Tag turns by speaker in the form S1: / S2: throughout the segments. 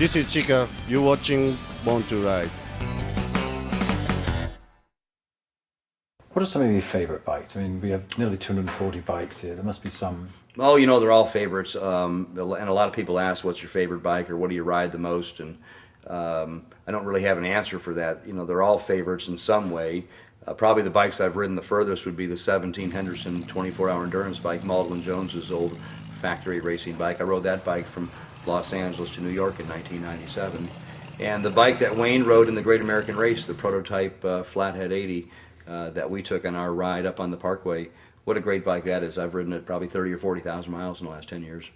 S1: This is Chica. You're watching Born to Ride.
S2: What are some of your favourite bikes? I mean, we have nearly 240 bikes here. There must be some.
S3: Oh, you know, they're all favorites. And a lot of people ask, what's your favorite bike or what do you ride the most? And I don't really have an answer for that. You know, they're all favorites in some way. Probably the bikes I've ridden the furthest would be the 17 Henderson 24-hour endurance bike, Maldwin Jones's old factory racing bike. I rode that bike from Los Angeles to New York in 1997. And the bike that Wayne rode in the Great American Race, the prototype Flathead 80, that we took on our ride up on the Parkway. What a great bike that is. I've ridden it probably 30 or 40,000 miles in the last 10 years.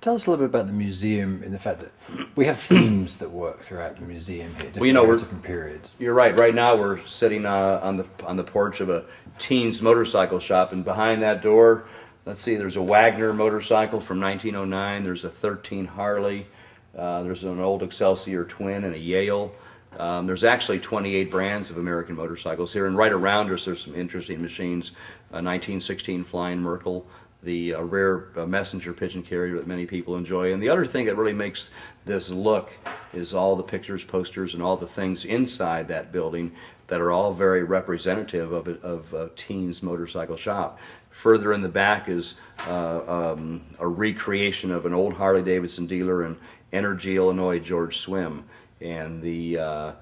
S2: Tell us a little bit about the museum in the fact that we have themes that work throughout the museum here, different periods.
S3: You're right. Right now we're sitting on the porch of a teens motorcycle shop, and behind that door, let's see, there's a Wagner motorcycle from 1909, there's a 13 Harley, there's an old Excelsior Twin and a Yale. There's actually 28 brands of American motorcycles here, and right around us there's some interesting machines. 1916 Flying Merkel, the rare messenger pigeon carrier that many people enjoy. And the other thing that really makes this look is all the pictures, posters, and all the things inside that building that are all very representative of a teens motorcycle shop. Further in the back is a recreation of an old Harley-Davidson dealer in Energy, Illinois, George Swim. And the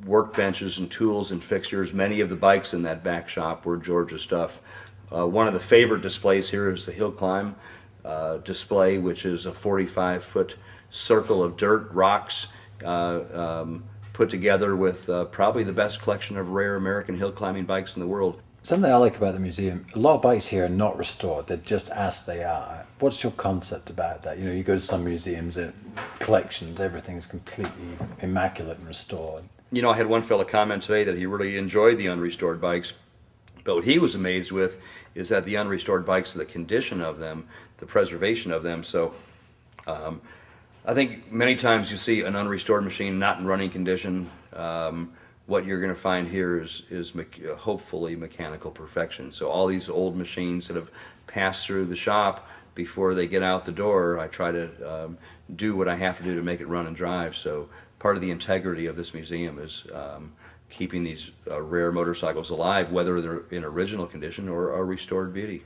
S3: workbenches and tools and fixtures, many of the bikes in that back shop were George's stuff. One of the favorite displays here is the Hill Climb display, which is a 45-foot circle of dirt, rocks, put together with probably the best collection of rare American hill climbing bikes in the world.
S2: Something I like about the museum, a lot of bikes here are not restored, they're just as they are. What's your concept about that? You know, you go to some museums and collections, everything's completely immaculate and restored.
S3: You know, I had one fellow comment today that he really enjoyed the unrestored bikes, but what he was amazed with is that the unrestored bikes, the condition of them, the preservation of them. So I think many times you see an unrestored machine not in running condition. What you're going to find here is hopefully mechanical perfection. So all these old machines that have passed through the shop, before they get out the door, I try to do what I have to do to make it run and drive. So part of the integrity of this museum is keeping these rare motorcycles alive, whether they're in original condition or a restored beauty.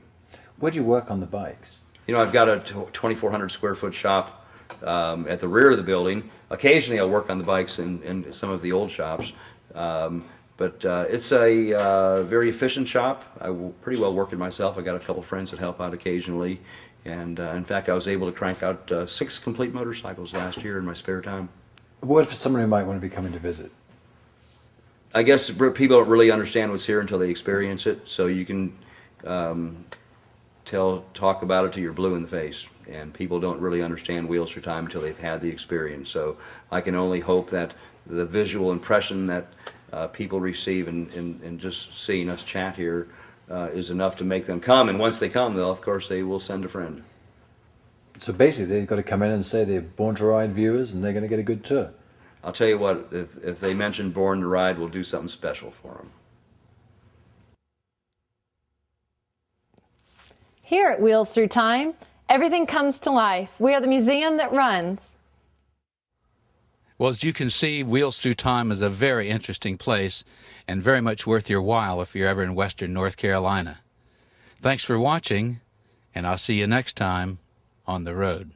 S2: Where do you work on the bikes? You
S3: know, I've got a 2,400 square foot shop at the rear of the building. Occasionally I'll work on the bikes in some of the old shops. But it's a very efficient shop. I pretty well work it myself. I got a couple friends that help out occasionally. And in fact, I was able to crank out 6 complete motorcycles last year in my spare time.
S2: What for someone who might want to be coming to visit?
S3: I guess people don't really understand what's here until they experience it. So you can talk about it till you're blue in the face. And people don't really understand Wheels Through Time until they've had the experience. So I can only hope that the visual impression that people receive in just seeing us chat here is enough to make them come. And once they come, of course, they will send a friend.
S2: So basically, they've got to come in and say they're Born to Ride viewers, and they're going to get a good tour.
S3: I'll tell you what, if they mention Born to Ride, we'll do something special for them.
S4: Here at Wheels Through Time, everything comes to life. We are the museum that runs.
S5: Well, as you can see, Wheels Through Time is a very interesting place and very much worth your while if you're ever in western North Carolina. Thanks for watching, and I'll see you next time on the road.